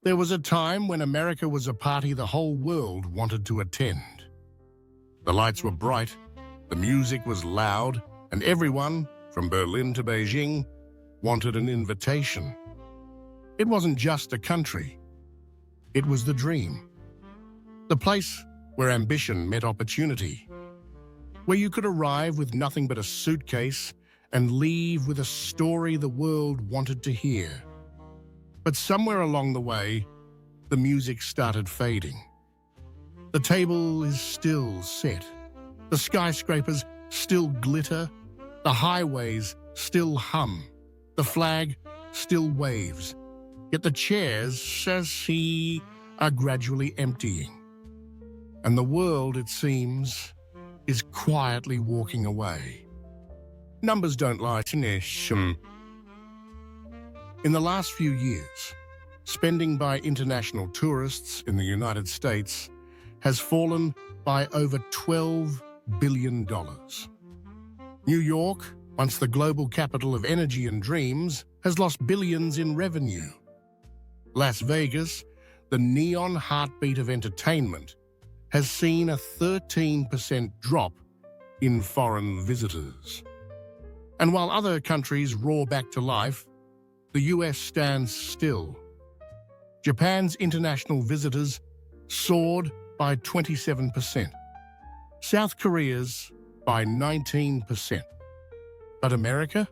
There was a time when America was a party the whole world wanted to attend. The lights were bright, the music was loud, and everyone, from Berlin to Beijing, wanted an invitation. It wasn't just a country. It was the dream. The place where ambition met opportunity. Where you could arrive with nothing but a suitcase and leave with a story the world wanted to hear. But somewhere along the way, the music started fading. The table is still set. The skyscrapers still glitter. The highways still hum. The flag still waves. Yet the chairs, says he, are gradually emptying. And the world, it seems, is quietly walking away. Numbers don't lie. In the last few years, spending by international tourists in the United States has fallen by over $12 billion. New York, once the global capital of energy and dreams, has lost billions in revenue. Las Vegas, the neon heartbeat of entertainment, has seen a 13% drop in foreign visitors. And while other countries roar back to life, the US stands still. Japan's international visitors soared by 27%. South Korea's by 19%. But America?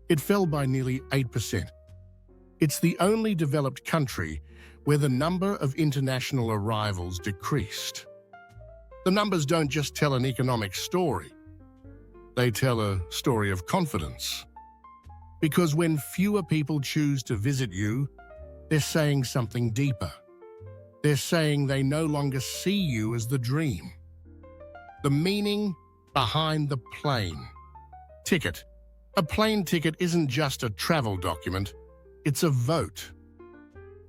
It fell by nearly 8%. It's the only developed country where the number of international arrivals decreased. The numbers don't just tell an economic story. They tell a story of confidence. Because when fewer people choose to visit you, they're saying something deeper. They're saying they no longer see you as the dream. The meaning behind the plane ticket. A plane ticket isn't just a travel document, it's a vote.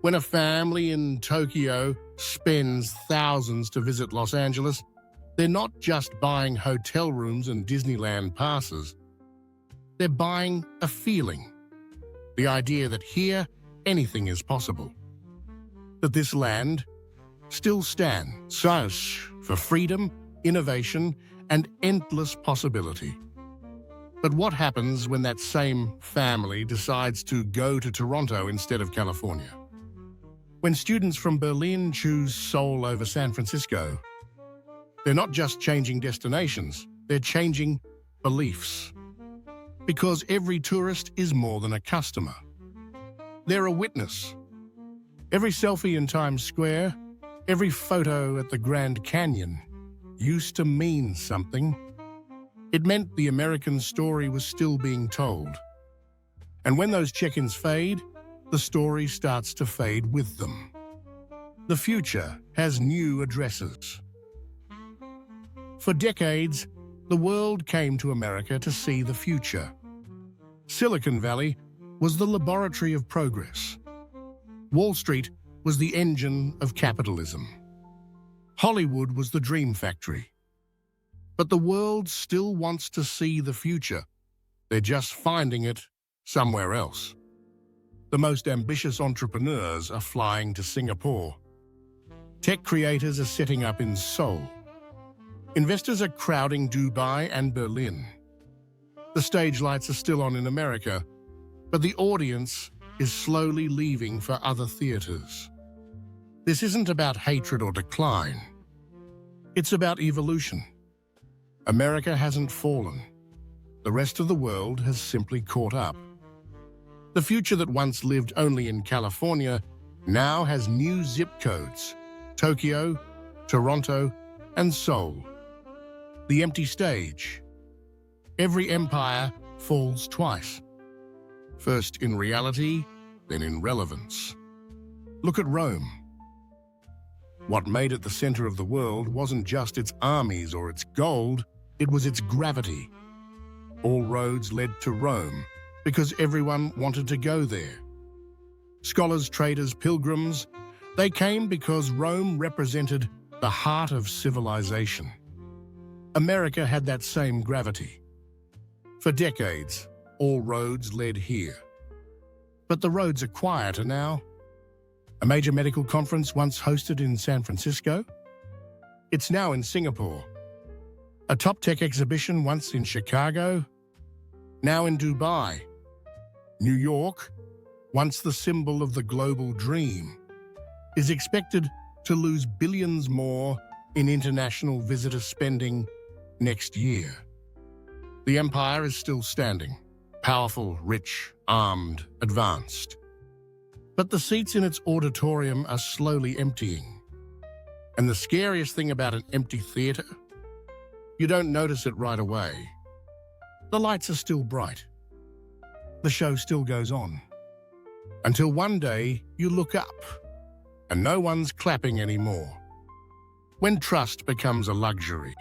When a family in Tokyo spends thousands to visit Los Angeles, they're not just buying hotel rooms and Disneyland passes. They're buying a feeling. The idea that here, anything is possible. That this land still stands for freedom, innovation, and endless possibility. But what happens when that same family decides to go to Toronto instead of California? When students from Berlin choose Seoul over San Francisco, they're not just changing destinations, they're changing beliefs. Because every tourist is more than a customer. They're a witness. Every selfie in Times Square, every photo at the Grand Canyon used to mean something. It meant the American story was still being told. And when those check-ins fade, the story starts to fade with them. The future has new addresses. For decades, the world came to America to see the future. Silicon Valley was the laboratory of progress. Wall Street was the engine of capitalism. Hollywood was the dream factory. But the world still wants to see the future. They're just finding it somewhere else. The most ambitious entrepreneurs are flying to Singapore. Tech creators are setting up in Seoul. Investors are crowding Dubai and Berlin. The stage lights are still on in America, but the audience is slowly leaving for other theaters. This isn't about hatred or decline. It's about evolution. America hasn't fallen. The rest of the world has simply caught up. The future that once lived only in California now has new zip codes: Tokyo, Toronto, and Seoul. The empty stage. Every empire falls twice. First in reality, then in relevance. Look at Rome. What made it the center of the world wasn't just its armies or its gold, it was its gravity. All roads led to Rome because everyone wanted to go there. Scholars, traders, pilgrims, they came because Rome represented the heart of civilization. America had that same gravity. For decades, all roads led here. But the roads are quieter now. A major medical conference once hosted in San Francisco, it's now in Singapore. A top tech exhibition once in Chicago, now in Dubai. New York, once the symbol of the global dream, is expected to lose billions more in international visitor spending next year. The empire is still standing, powerful, rich, armed, advanced. But the seats in its auditorium are slowly emptying. And the scariest thing about an empty theater, you don't notice it right away. The lights are still bright. The show still goes on. Until one day you look up and no one's clapping anymore. When trust becomes a luxury.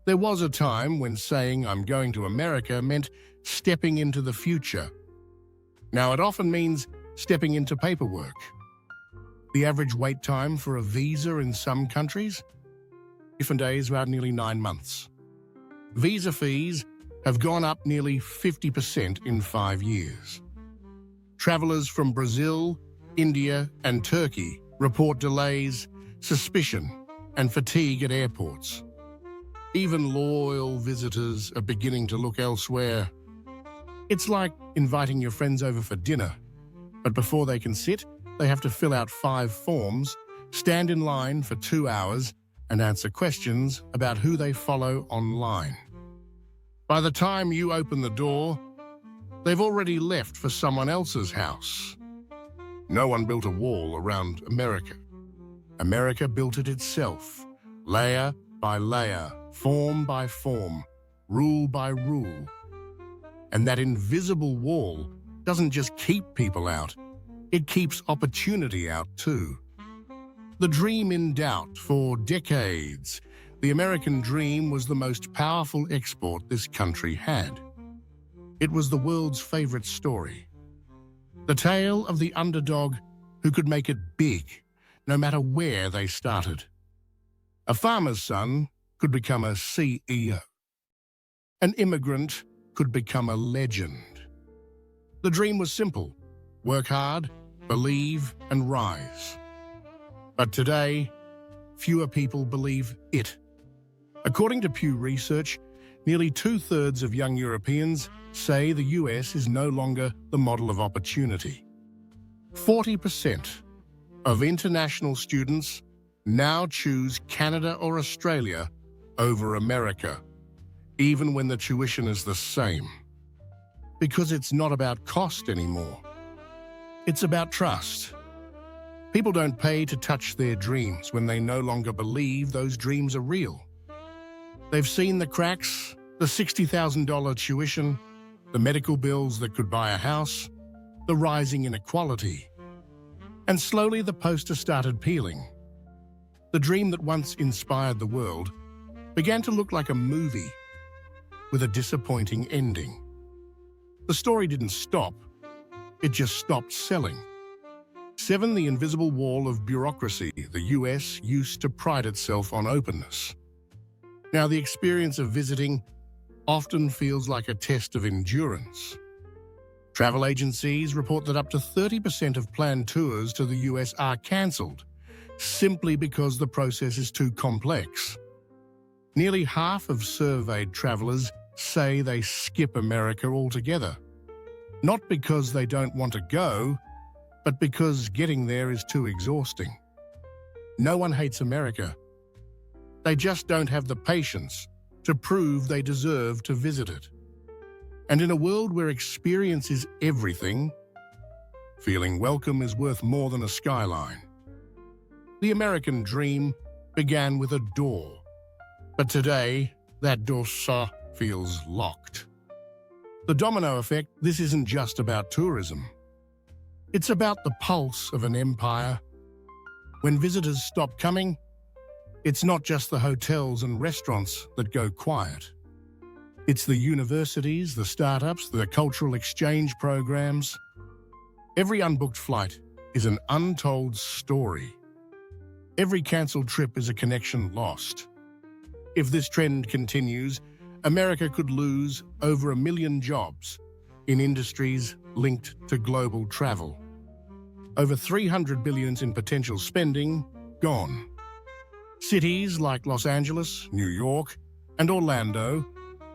There was a time when saying I'm going to America meant stepping into the future. Now it often means stepping into paperwork. The average wait time for a visa in some countries? Different days, about nearly 9 months. Visa fees have gone up nearly 50% in 5 years. Travelers from Brazil, India, and Turkey report delays, suspicion, and fatigue at airports. Even loyal visitors are beginning to look elsewhere. It's like inviting your friends over for dinner, but before they can sit, they have to fill out 5 forms, stand in line for 2 hours, and answer questions about who they follow online. By the time you open the door, they've already left for someone else's house. No one built a wall around America. America built it itself, layer by layer, form by form, rule by rule. And that invisible wall doesn't just keep people out, it keeps opportunity out too. The dream in doubt for decades. The American dream was the most powerful export this country had. It was the world's favorite story. The tale of the underdog who could make it big, no matter where they started. A farmer's son could become a CEO. An immigrant could become a legend. The dream was simple: work hard, believe, and rise. But today, fewer people believe it. According to Pew Research, nearly 2/3 of young Europeans say the US is no longer the model of opportunity. 40% of international students now choose Canada or Australia over America, even when the tuition is the same. Because it's not about cost anymore. It's about trust. People don't pay to touch their dreams when they no longer believe those dreams are real. They've seen the cracks, the $60,000 tuition, the medical bills that could buy a house, the rising inequality. And slowly the poster started peeling. The dream that once inspired the world began to look like a movie with a disappointing ending. The story didn't stop, it just stopped selling. 7. The invisible wall of bureaucracy. The US used to pride itself on openness. Now the experience of visiting often feels like a test of endurance. Travel agencies report that up to 30% of planned tours to the US are cancelled, simply because the process is too complex. Nearly half of surveyed travelers say they skip America altogether. Not because they don't want to go, but because getting there is too exhausting. No one hates America. They just don't have the patience to prove they deserve to visit it. And in a world where experience is everything, feeling welcome is worth more than a skyline. The American dream began with a door, but today that door feels locked. The domino effect. This isn't just about tourism. It's about the pulse of an empire. When visitors stop coming, it's not just the hotels and restaurants that go quiet. It's the universities, the startups, the cultural exchange programs. Every unbooked flight is an untold story. Every cancelled trip is a connection lost. If this trend continues, America could lose over 1 million jobs in industries linked to global travel. Over 300 billion in potential spending gone. Cities like Los Angeles, New York, and Orlando,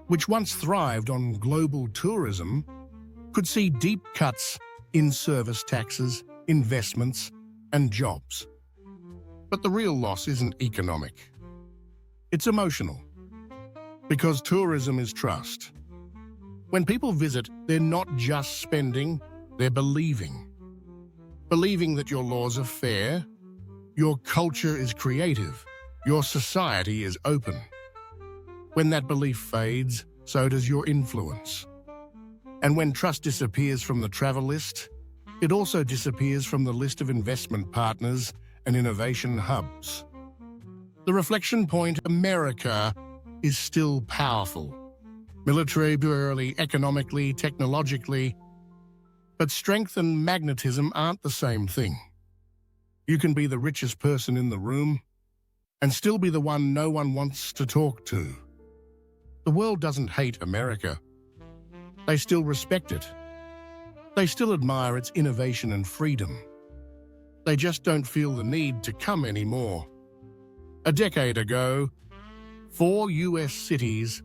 which once thrived on global tourism, could see deep cuts in service taxes, investments, and jobs. But the real loss isn't economic. It's emotional. Because tourism is trust. When people visit, they're not just spending, they're believing. Believing that your laws are fair, your culture is creative, your society is open. When that belief fades, so does your influence. And when trust disappears from the travel list, it also disappears from the list of investment partners and innovation hubs. The reflection point: America is still powerful. Militarily, economically, technologically. But strength and magnetism aren't the same thing. You can be the richest person in the room and still be the one no one wants to talk to. The world doesn't hate America. They still respect it. They still admire its innovation and freedom. They just don't feel the need to come anymore. A decade ago, 4 US cities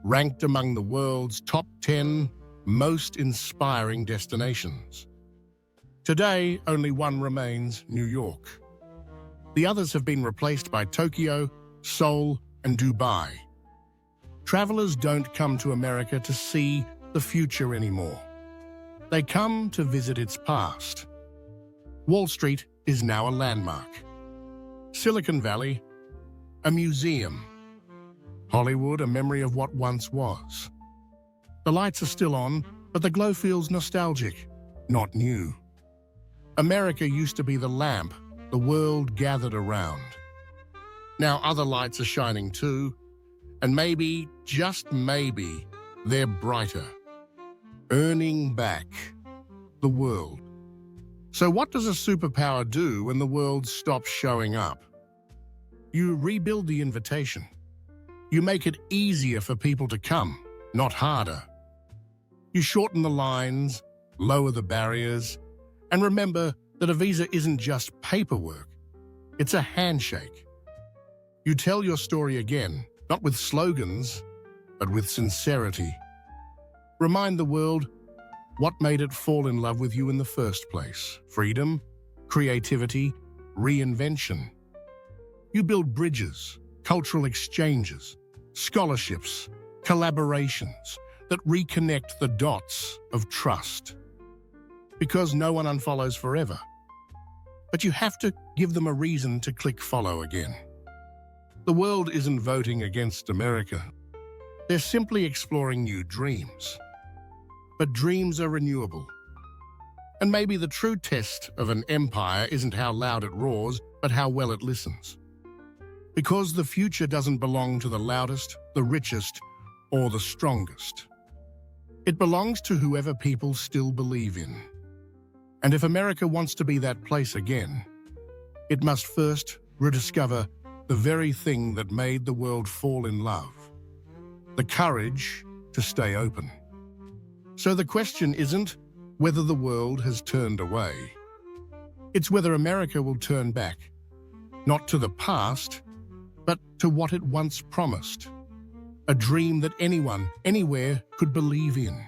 ranked among the world's top 10 most inspiring destinations. Today, only one remains: New York. The others have been replaced by Tokyo, Seoul, and Dubai. Travelers don't come to America to see the future anymore. They come to visit its past. Wall Street is now a landmark. Silicon Valley, a museum. Hollywood, a memory of what once was. The lights are still on, but the glow feels nostalgic, not new. America used to be the lamp the world gathered around. Now other lights are shining too, and maybe, just maybe, they're brighter. Earning back the world. So what does a superpower do when the world stops showing up? You rebuild the invitation. You make it easier for people to come, not harder. You shorten the lines, lower the barriers, and remember that a visa isn't just paperwork. It's a handshake. You tell your story again, not with slogans, but with sincerity. Remind the world what made it fall in love with you in the first place: freedom, creativity, reinvention. You build bridges, cultural exchanges, scholarships, collaborations that reconnect the dots of trust. Because no one unfollows forever. But you have to give them a reason to click follow again. The world isn't voting against America. They're simply exploring new dreams. But dreams are renewable. And maybe the true test of an empire isn't how loud it roars, but how well it listens. Because the future doesn't belong to the loudest, the richest, or the strongest. It belongs to whoever people still believe in. And if America wants to be that place again, it must first rediscover the very thing that made the world fall in love: the courage to stay open. So the question isn't whether the world has turned away. It's whether America will turn back, not to the past, but to what it once promised. A dream that anyone, anywhere could believe in.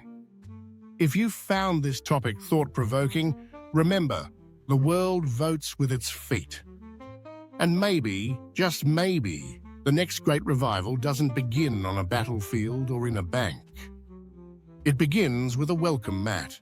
If you found this topic thought-provoking, remember, the world votes with its feet. And maybe, just maybe, the next great revival doesn't begin on a battlefield or in a bank. It begins with a welcome mat.